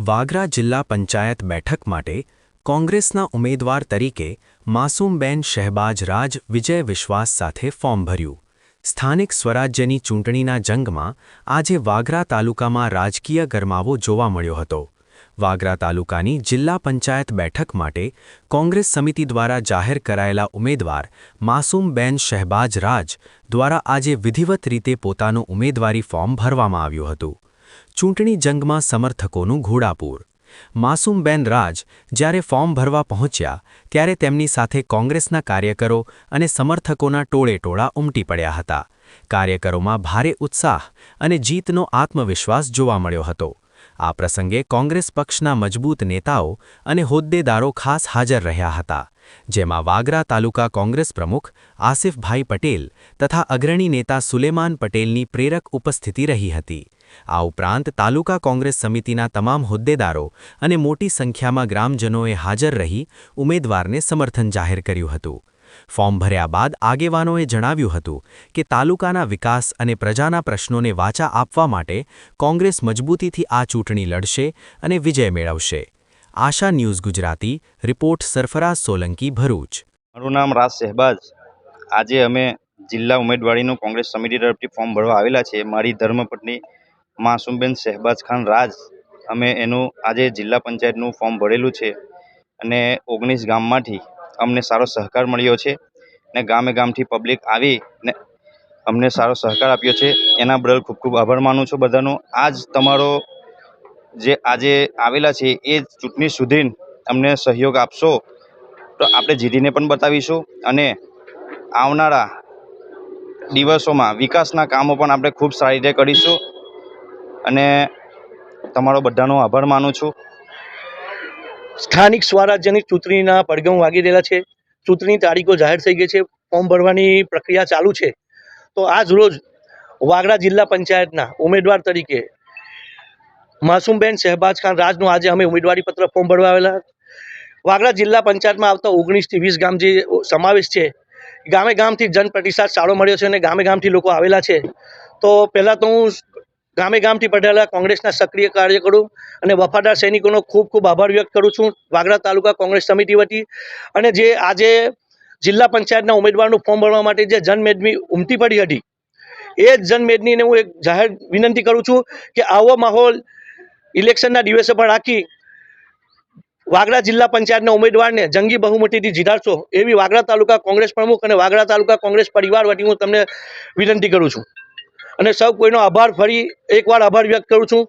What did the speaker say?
વાગરા જિલ્લા પંચાયત બેઠક માટે કોંગ્રેસના ઉમેદવાર તરીકે માસૂમબેન શહેબાજ રાજ વિજય વિશ્વાસ સાથે ફોર્મ ભર્યું। સ્થાનિક સ્વરાજ્યની ચૂંટણીના જંગમાં આજે વાગરા તાલુકામાં રાજકીય ગરમાવો જોવા મળ્યો હતો। વાગરા તાલુકાની જિલ્લા પંચાયત બેઠક માટે કોંગ્રેસ સમિતિ દ્વારા જાહેર કરાયેલા ઉમેદવાર માસૂમબેન શહેબાજ રાજ દ્વારા આજે વિધિવત રીતે પોતાનું ઉમેદવારી ફોર્મ ભરવામાં આવ્યું હતું। ચૂંટણી જંગમાં સમર્થકોનું ઘોડાપૂર। માસૂમબેન રાજ જ્યારે ફોર્મ ભરવા પહોંચ્યા ત્યારે તેમની સાથે કોંગ્રેસના કાર્યકરો અને સમર્થકોના ટોળેટોળા ઉમટી પડ્યા હતા। કાર્યકરોમાં ભારે ઉત્સાહ અને જીતનો આત્મવિશ્વાસ જોવા મળ્યો હતો। આ પ્રસંગે કોંગ્રેસ પક્ષના મજબૂત નેતાઓ અને હોદ્દેદારો ખાસ હાજર રહ્યા હતા, જેમાં વાગરા તાલુકા કોંગ્રેસ પ્રમુખ આસિફભાઈ પટેલ તથા અગ્રણી નેતા સુલેમાન પટેલની પ્રેરક ઉપસ્થિતિ રહી હતી। આ ઉપરાંત તાલુકા કોંગ્રેસ સમિતિના તમામ હોદ્દેદારો અને મોટી સંખ્યામાં ગ્રામજનોએ હાજર રહી ઉમેદવારને સમર્થન જાહેર કર્યું હતું। ફોર્મ ભર્યા બાદ આગેવાનોએ જણાવ્યું હતું કે તાલુકાના વિકાસ અને પ્રજાના પ્રશ્નોને વાચા આપવા માટે કોંગ્રેસ મજબૂતીથી આ ચૂંટણી લડશે અને વિજય મેળવશે। આશા ન્યૂઝ ગુજરાતી રિપોર્ટ સરફરાઝ સોલંકી ભરૂચ। મારું નામ રાજ શહેબાજ। આજે અમે જિલ્લા ઉમેદવારીનું કોંગ્રેસ સમિતિ તરફથી ફોર્મ ભરવા આવેલા છે। મારી ધર્મપત્ની માસૂમબેન શહેબાજ ખાન રાજ, અમે એનું આજે જિલ્લા પંચાયતનું ફોર્મ ભરેલું છે અને 19 ગામમાંથી અમને સારો સહકાર મળ્યો છે ને ગામે ગામથી પબ્લિક આવી ને અમને સારો સહકાર આપ્યો છે। એના બદલ ખૂબ ખૂબ આભાર માનું છું બધાનો। આજ તમારો જે આજે આવેલા છે એ ચૂંટણી સુધી અમને સહયોગ આપશો તો આપણે જીતીને પણ બતાવીશું અને આવનારા દિવસોમાં વિકાસના કામો પણ આપણે ખૂબ સારી રીતે કરીશું અને તમારો બધાનો આભાર માનું છું। સ્થાનિક સ્વરાજ્યની ચૂંટણીના પડઘમ વાગી રહેલા છે। ચૂંટણી તારીખો જાહેર થઈ ગઈ છે, ફોર્મ ભરવાની પ્રક્રિયા ચાલુ છે। તો આજ રોજ વાગરા જિલ્લા પંચાયતના ઉમેદવાર તરીકે માસૂમબેન શહેબાજ ખાન રાજનું આજે અમે ઉમેદવારી પત્ર ફોર્મ ભરવા આવેલા। વાગરા જિલ્લા પંચાયતમાં આવતા 19 થી 20 ગામ જે સમાવેશ છે, ગામે ગામથી જનપ્રતિસાદ સારો મળ્યો છે અને ગામે ગામથી લોકો આવેલા છે। તો પહેલાં તો હું ગામે ગામથી પધારેલા કોંગ્રેસના સક્રિય કાર્યકરો અને વફાદાર સૈનિકોનો ખૂબ ખૂબ આભાર વ્યક્ત કરું છું વાગરા તાલુકા કોંગ્રેસ સમિતિ વતી। અને જે આજે જિલ્લા પંચાયતના ઉમેદવારનું ફોર્મ ભરવા માટે જે જનમેદની ઉમટી પડી હતી, એ જ જનમેદનીને હું એક જાહેર વિનંતી કરું છું કે આવો માહોલ ઇલેક્શનના દિવસે પણ રાખી વાગરા જિલ્લા પંચાયતના ઉમેદવારને જંગી બહુમતીથી જીતાડશો એવી વાગરા તાલુકા કોંગ્રેસ પ્રમુખ અને વાગરા તાલુકા કોંગ્રેસ પરિવાર વતી હું તમને વિનંતી કરું છું અને સૌ કોઈનો આભાર ફરી એકવાર આભાર વ્યક્ત કરું છું।